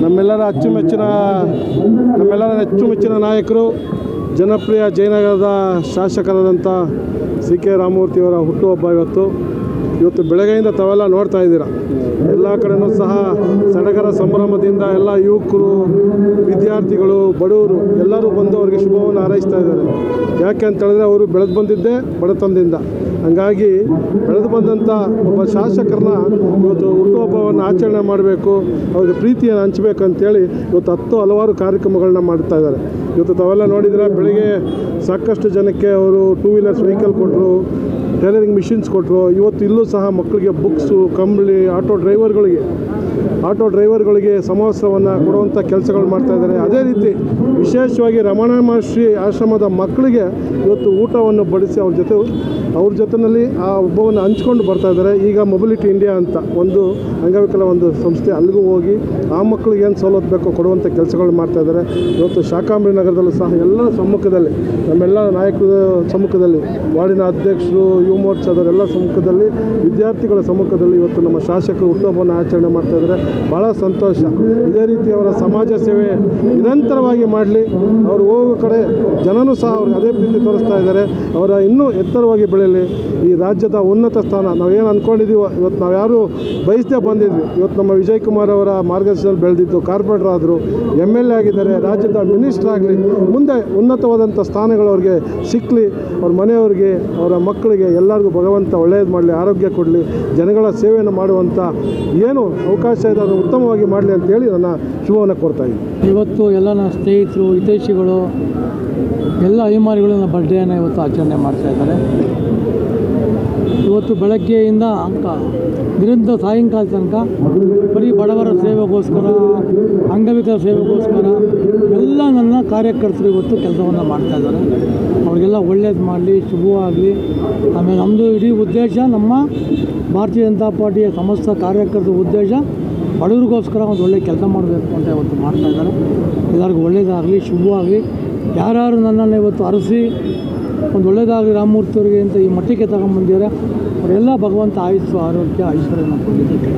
ನಮ್ಮೆಲ್ಲರ ಅಚ್ಚುಮೆಚ್ಚಿನ ನಾಯಕರು, ಜನಪ್ರಿಯ ಜಯನಗರದ ಶಾಸಕರಾದಂಥ ಸಿ ಕೆ ರಾಮಮೂರ್ತಿಯವರ ಹುಟ್ಟುಹಬ್ಬ ಇವತ್ತು ಬೆಳಗ್ಗೆಯಿಂದ ತಾವೆಲ್ಲ ನೋಡ್ತಾ ಇದ್ದೀರ. ಎಲ್ಲ ಕಡೆಯೂ ಸಹ ಸಡಗರ ಸಂಭ್ರಮದಿಂದ ಎಲ್ಲ ಯುವಕರು, ವಿದ್ಯಾರ್ಥಿಗಳು, ಬಡವರು ಎಲ್ಲರೂ ಬಂದು ಅವರಿಗೆ ಶುಭವನ್ನು ಹಾರೈಸ್ತಾ ಇದ್ದಾರೆ. ಯಾಕೆ ಅಂತ ಹೇಳಿದ್ರೆ ಅವರು ಬೆಳೆದು ಬಂದಿದ್ದೇ ಬಡತನದಿಂದ. ಹಾಗಾಗಿ ಬೆಳೆದು ಬಂದಂಥ ಒಬ್ಬ ಶಾಸಕರನ್ನ ಇವತ್ತು ಹುಟ್ಟುಹಬ್ಬವನ್ನು ಆಚರಣೆ ಮಾಡಬೇಕು, ಅವ್ರಿಗೆ ಪ್ರೀತಿಯನ್ನು ಹಂಚಬೇಕು ಅಂತೇಳಿ ಇವತ್ತು ಹಲವಾರು ಕಾರ್ಯಕ್ರಮಗಳನ್ನ ಮಾಡ್ತಾ ಇದ್ದಾರೆ. ಇವತ್ತು ತಾವೆಲ್ಲ ನೋಡಿದರೆ ಬೆಳಿಗ್ಗೆ ಸಾಕಷ್ಟು ಜನಕ್ಕೆ ಅವರು 2 ವೀಲರ್ಸ್ ವೆಹಿಕಲ್ ಕೊಟ್ಟರು, ಟೈಲರಿಂಗ್ ಮಿಷಿನ್ಸ್ ಕೊಟ್ಟರು. ಇವತ್ತು ಇಲ್ಲೂ ಸಹ ಮಕ್ಕಳಿಗೆ ಬುಕ್ಸು, ಕಂಬಳಿ, ಆಟೋ ಡ್ರೈವರ್ಗಳಿಗೆ ಸಮವಸ್ತ್ರವನ್ನು ಕೊಡುವಂಥ ಕೆಲಸಗಳು ಮಾಡ್ತಾಯಿದ್ದಾರೆ. ಅದೇ ರೀತಿ ವಿಶೇಷವಾಗಿ ರಮಣ ಮಹರ್ಷಿ ಆಶ್ರಮದ ಮಕ್ಕಳಿಗೆ ಇವತ್ತು ಊಟವನ್ನು ಬಡಿಸಿ ಅವ್ರ ಜೊತೆಯಲ್ಲಿ ಆ ಹಬ್ಬವನ್ನು ಹಂಚ್ಕೊಂಡು ಬರ್ತಾಯಿದ್ದಾರೆ. ಈಗ ಮೊಬಿಲಿಟಿ ಇಂಡಿಯಾ ಅಂತ ಒಂದು ಅಂಗವಿಕಲ ಒಂದು ಸಂಸ್ಥೆ, ಅಲ್ಲಿಗೂ ಹೋಗಿ ಆ ಮಕ್ಕಳಿಗೆ ಏನು ಸವಲತ್ತು ಬೇಕೋ ಕೊಡುವಂಥ ಕೆಲಸಗಳು ಮಾಡ್ತಾಯಿದ್ದಾರೆ. ಇವತ್ತು ಶಾಕಾಂಬರಿ ನಗರದಲ್ಲೂ ಸಹ ಎಲ್ಲರ ಸಮ್ಮುಖದಲ್ಲಿ, ನಮ್ಮೆಲ್ಲ ನಾಯಕರ ಸಮ್ಮುಖದಲ್ಲಿ, ವಾರ್ಡಿನ ಅಧ್ಯಕ್ಷರು, ಯುವ ಮೋರ್ಚಾದವರೆಲ್ಲ ಸಮ್ಮುಖದಲ್ಲಿ, ವಿದ್ಯಾರ್ಥಿಗಳ ಸಮ್ಮುಖದಲ್ಲಿ ಇವತ್ತು ನಮ್ಮ ಶಾಸಕರು ಹುಟ್ಟುಹಬ್ಬವನ್ನು ಆಚರಣೆ ಮಾಡ್ತಾಯಿದ್ದಾರೆ. ಭಾಳ ಸಂತೋಷ. ಇದೇ ರೀತಿ ಅವರ ಸಮಾಜ ಸೇವೆ ನಿರಂತರವಾಗಿ ಮಾಡಲಿ. ಅವರು ಹೋಗೋ ಕಡೆ ಜನನೂ ಸಹ ಅವ್ರಿಗೆ ಅದೇ ಪ್ರೀತಿ ತೋರಿಸ್ತಾ ಇದ್ದಾರೆ. ಅವರ ಇನ್ನೂ ಎತ್ತರವಾಗಿ ಬೆಳೀಲಿ. ಈ ರಾಜ್ಯದ ಉನ್ನತ ಸ್ಥಾನ ನಾವೇನು ಅಂದ್ಕೊಂಡಿದ್ದೀವೋ, ಇವತ್ತು ನಾವು ಯಾರು ಬಯಸದೇ ಬಂದಿದ್ವಿ, ಇವತ್ತು ನಮ್ಮ ವಿಜಯ್ ಕುಮಾರ್ ಅವರ ಮಾರ್ಗದರ್ಶನದಲ್ಲಿ ಬೆಳೆದಿದ್ದು ಕಾರ್ಪೊರೇಟರ್ ಆದರು, MLA ಆಗಿದ್ದಾರೆ, ರಾಜ್ಯದ ಮಿನಿಸ್ಟರ್ ಆಗಲಿ, ಮುಂದೆ ಉನ್ನತವಾದಂಥ ಸ್ಥಾನಗಳು ಅವ್ರಿಗೆ ಸಿಕ್ಕಲಿ. ಅವ್ರ ಮನೆಯವ್ರಿಗೆ, ಅವರ ಮಕ್ಕಳಿಗೆ ಎಲ್ಲರಿಗೂ ಭಗವಂತ ಒಳ್ಳೆಯದು ಮಾಡಲಿ, ಆರೋಗ್ಯ ಕೊಡಲಿ, ಜನಗಳ ಸೇವೆಯನ್ನು ಮಾಡುವಂಥ ಏನು ಅವಕಾಶ ಇದೆ ಅದನ್ನು ಉತ್ತಮವಾಗಿ ಮಾಡಲಿ ಅಂತೇಳಿ ನನ್ನ ಶುಭವನ್ನು ಕೋರ್ತಾ ಇದ್ದೀನಿ. ಇವತ್ತು ಎಲ್ಲ ನನ್ನ ಸ್ನೇಹಿತರು, ಹಿತೈಷಿಗಳು, ಎಲ್ಲ ಅಭಿಮಾನಿಗಳು ನನ್ನ ಬರ್ಡೇಯನ್ನು ಇವತ್ತು ಆಚರಣೆ ಮಾಡ್ತಾಯಿದ್ದಾರೆ. ಇವತ್ತು ಬೆಳಗ್ಗೆಯಿಂದ ನಿರಂತರ ಸಾಯಂಕಾಲ ತನಕ ಬರೀ ಬಡವರ ಸೇವೆಗೋಸ್ಕರ, ಅಂಗವಿಕಲ ಸೇವೆಗೋಸ್ಕರ ಎಲ್ಲ ನನ್ನ ಕಾರ್ಯಕರ್ತರು ಇವತ್ತು ಕೆಲಸವನ್ನು ಮಾಡ್ತಾಯಿದ್ದಾರೆ. ಅವ್ರಿಗೆಲ್ಲ ಒಳ್ಳೇದು ಮಾಡಲಿ, ಶುಭವಾಗಲಿ. ಆಮೇಲೆ ನಮ್ಮದು ಇಡೀ ಉದ್ದೇಶ, ನಮ್ಮ ಭಾರತೀಯ ಜನತಾ ಪಾರ್ಟಿಯ ಸಮಸ್ತ ಕಾರ್ಯಕರ್ತರ ಉದ್ದೇಶ ಬಡವರಿಗೋಸ್ಕರ ಒಂದು ಒಳ್ಳೆಯ ಕೆಲಸ ಮಾಡಬೇಕು ಅಂತ ಇವತ್ತು ಮಾಡ್ತಾಯಿದ್ದಾರೆ. ಎಲ್ಲರಿಗೂ ಒಳ್ಳೆಯದಾಗಲಿ, ಶುಭವಾಗಲಿ. ಯಾರು ನನ್ನನ್ನು ಇವತ್ತು ಅರಸಿ ಒಂದು ಒಳ್ಳೆಯದಾಗಲಿ ರಾಮಮೂರ್ತಿಯವರಿಗೆ ಅಂತ ಈ ಮಟ್ಟಿಗೆ ತಗೊಂಬಂದಿದ್ದಾರೆ, ಅವರೆಲ್ಲ ಭಗವಂತ ಆಯುಸ್ಸು, ಆರೋಗ್ಯ, ಐಶ್ವರ್ಯನ ಕೊಡಲಿಕ್ಕೆ